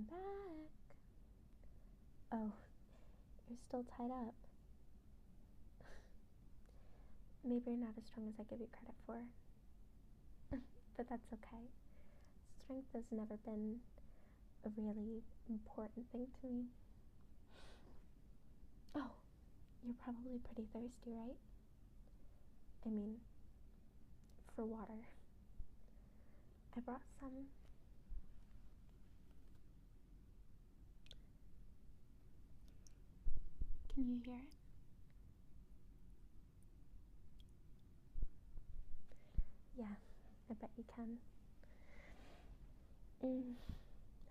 I'm back. Oh, you're still tied up. Maybe you're not as strong as I give you credit for. But that's okay. Strength has never been a really important thing to me. Oh, you're probably pretty thirsty, right? I mean, for water. I brought some. Can you hear it? Yeah, I bet you can.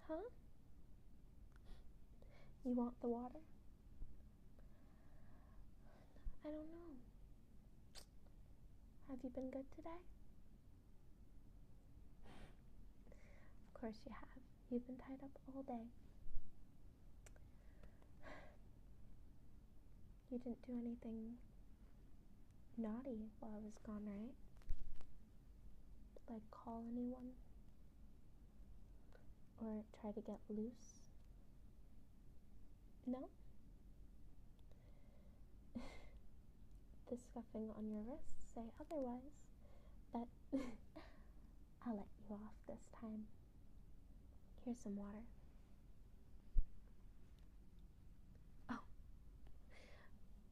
Huh? You want the water? I don't know. Have you been good today? Of course you have. You've been tied up all day. You didn't do anything naughty while I was gone, right? Like call anyone? Or try to get loose? No? The scuffing on your wrists say otherwise, but I'll let you off this time. Here's some water.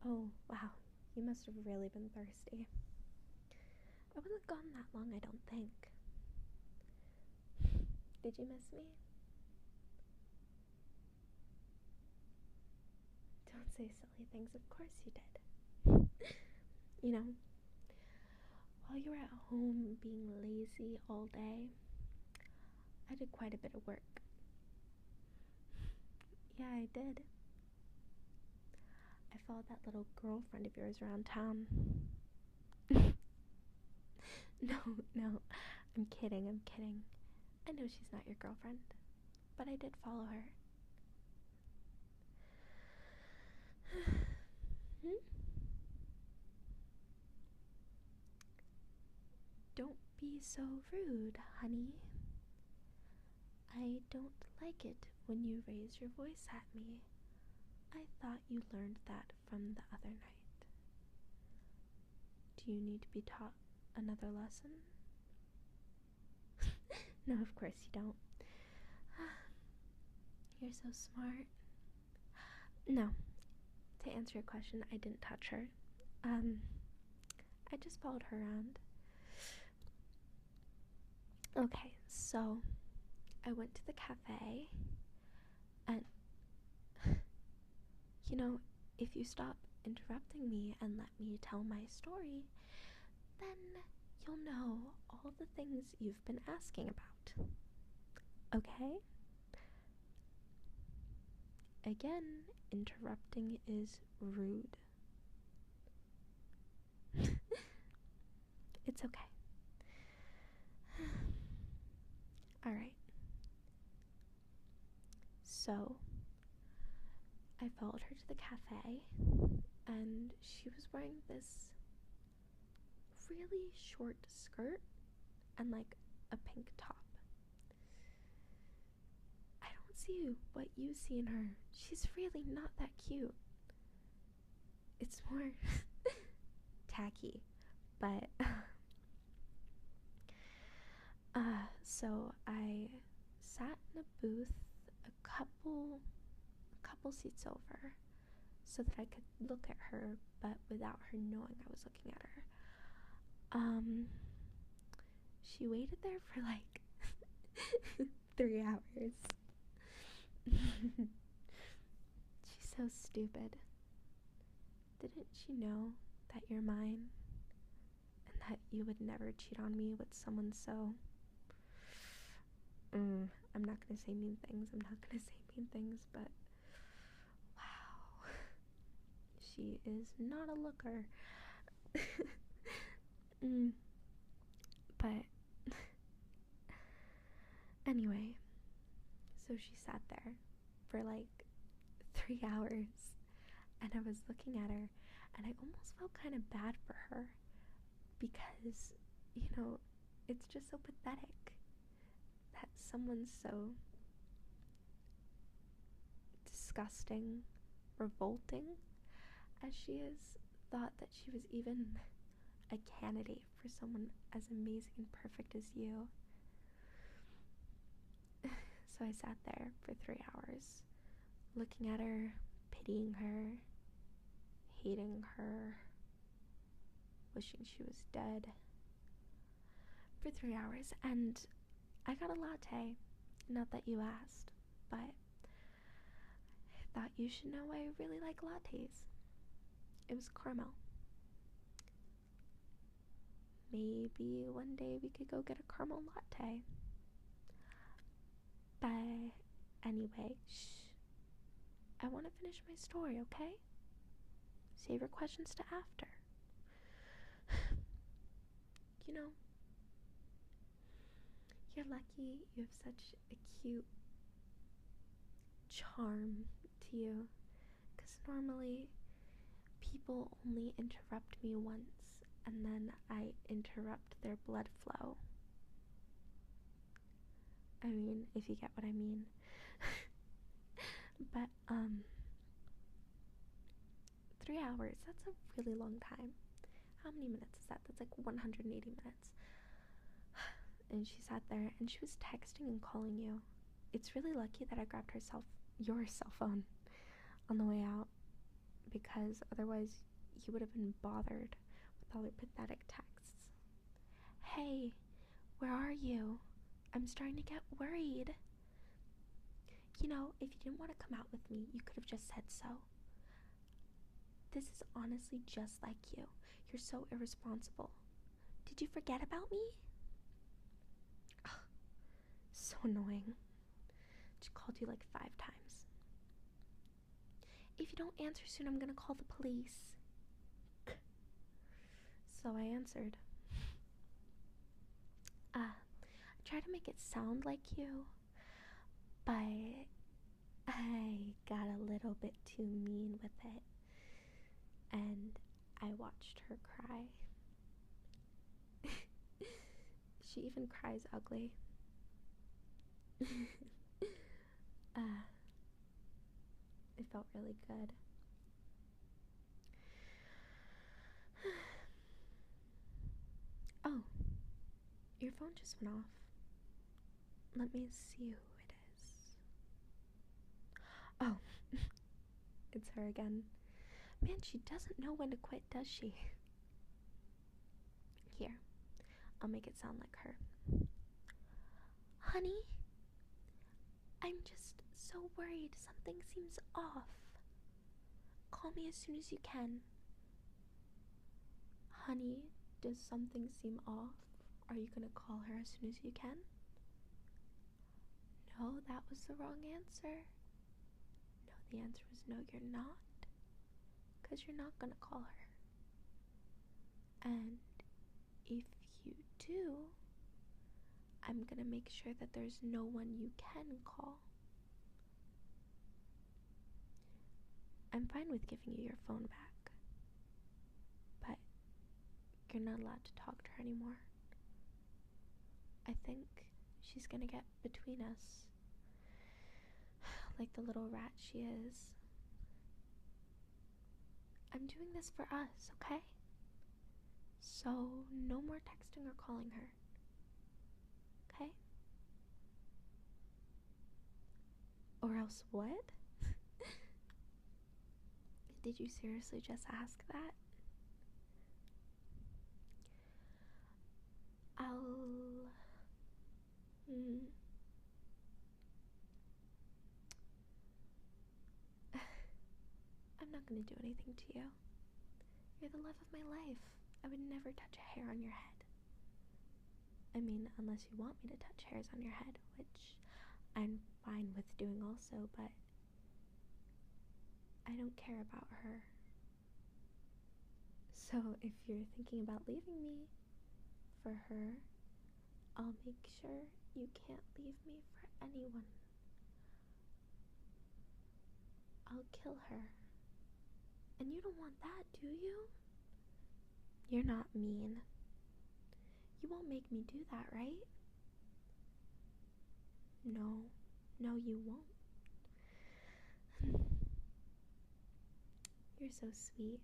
Oh, wow. You must have really been thirsty. I wasn't gone that long, I don't think. Did you miss me? Don't say silly things. Of course you did. You know, while you were at home being lazy all day, I did quite a bit of work. Yeah, I did. I followed that little girlfriend of yours around town. No, I'm kidding. I know she's not your girlfriend, but I did follow her. Don't be so rude, honey. I don't like it when you raise your voice at me. I thought you learned that from the other night. Do you need to be taught another lesson? No, of course you don't. You're so smart. No, to answer your question, I didn't touch her. I just followed her around. Okay, so I went to the cafe, and you know, if you stop interrupting me and let me tell my story, then you'll know all the things you've been asking about. Okay? Again, interrupting is rude. It's okay. Alright. So, I followed her to the cafe, and she was wearing this really short skirt and like a pink top. I don't see what you see in her. She's really not that cute. It's more tacky, but so I sat in a booth a couple seats over so that I could look at her, but without her knowing I was looking at her. She waited there for like 3 hours. She's so stupid. Didn't she know that you're mine and that you would never cheat on me with someone so... I'm not gonna say mean things, but wow, she is not a looker. But anyway, so she sat there for like 3 hours, and I was looking at her, and I almost felt kind of bad for her because, you know, it's just so pathetic that someone so disgusting, revolting as she is, thought that she was even a candidate for someone as amazing and perfect as you. So I sat there for 3 hours, looking at her, pitying her, hating her, wishing she was dead, for 3 hours, and I got a latte. Not that you asked, but I thought you should know I really like lattes. It was caramel. Maybe one day we could go get a caramel latte. But anyway, shh. I want to finish my story, okay? Save your questions to after. You know, you're lucky you have such a cute charm to you, because normally people only interrupt me once and then I interrupt their blood flow. I mean, if you get what I mean. But 3 hours, that's a really long time. How many minutes is that? That's like 180 minutes. And she sat there and she was texting and calling you. It's really lucky that I grabbed your cell phone on the way out, because otherwise you would have been bothered with all your pathetic texts. Hey, where are you? I'm starting to get worried. You know, if you didn't want to come out with me, you could have just said so. This is honestly just like you. You're so irresponsible. Did you forget about me? Ugh, so annoying. She called you like 5 times. If you don't answer soon, I'm gonna call the police. So I answered. I tried to make it sound like you, but I got a little bit too mean with it, and I watched her cry. She even cries ugly. It felt really good. Oh, your phone just went off. Let me see who it is. Oh, it's her again. Man, she doesn't know when to quit, does she? Here, I'll make it sound like her. Honey, I'm just so worried. Something seems off. Call me as soon as you can. Honey, does something seem off? Are you gonna call her as soon as you can? No, that was the wrong answer. No, the answer was no, you're not. Because you're not gonna call her. And if you do, I'm gonna make sure that there's no one you can call. I'm fine with giving you your phone back, but you're not allowed to talk to her anymore. I think she's gonna get between us, like the little rat she is. I'm doing this for us, okay? So no more texting or calling her, okay? Or else what? Did you seriously just ask that? I'm not gonna do anything to you. You're the love of my life. I would never touch a hair on your head. I mean, unless you want me to touch hairs on your head, which I'm fine with doing also, but I don't care about her. So if you're thinking about leaving me for her, I'll make sure you can't leave me for anyone. I'll kill her. And you don't want that, do you? You're not mean. You won't make me do that, right? No, you won't. You're so sweet.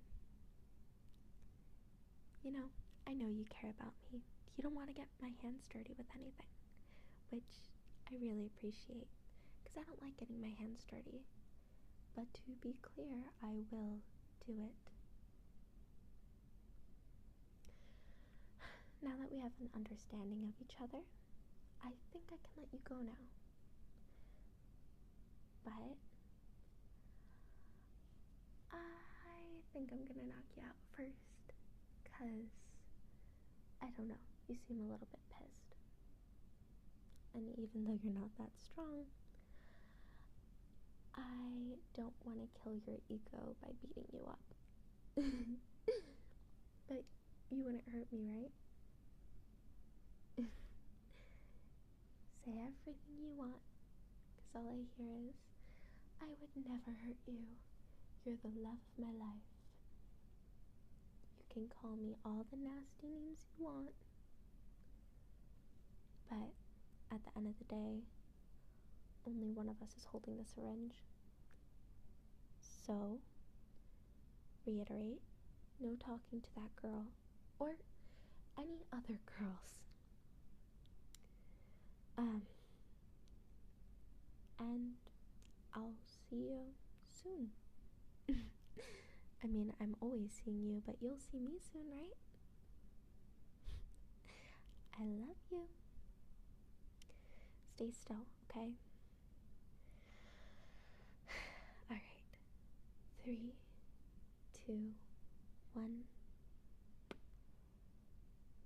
You know, I know you care about me. You don't want to get my hands dirty with anything, which I really appreciate, because I don't like getting my hands dirty. But to be clear, I will do it. Now that we have an understanding of each other, I think I can let you go now. But I think I'm gonna knock you out first, because I don't know, you seem a little bit pissed. And even though you're not that strong, I don't want to kill your ego by beating you up. But you wouldn't hurt me, right? Say everything you want, because all I hear is, I would never hurt you. You're the love of my life. You can call me all the nasty names you want, but at the end of the day, only one of us is holding the syringe. So, reiterate, no talking to that girl, or any other girls. And I'll see you soon. I mean, I'm always seeing you, but you'll see me soon, right? I love you. Stay still, okay? Alright. 3, 2, 1.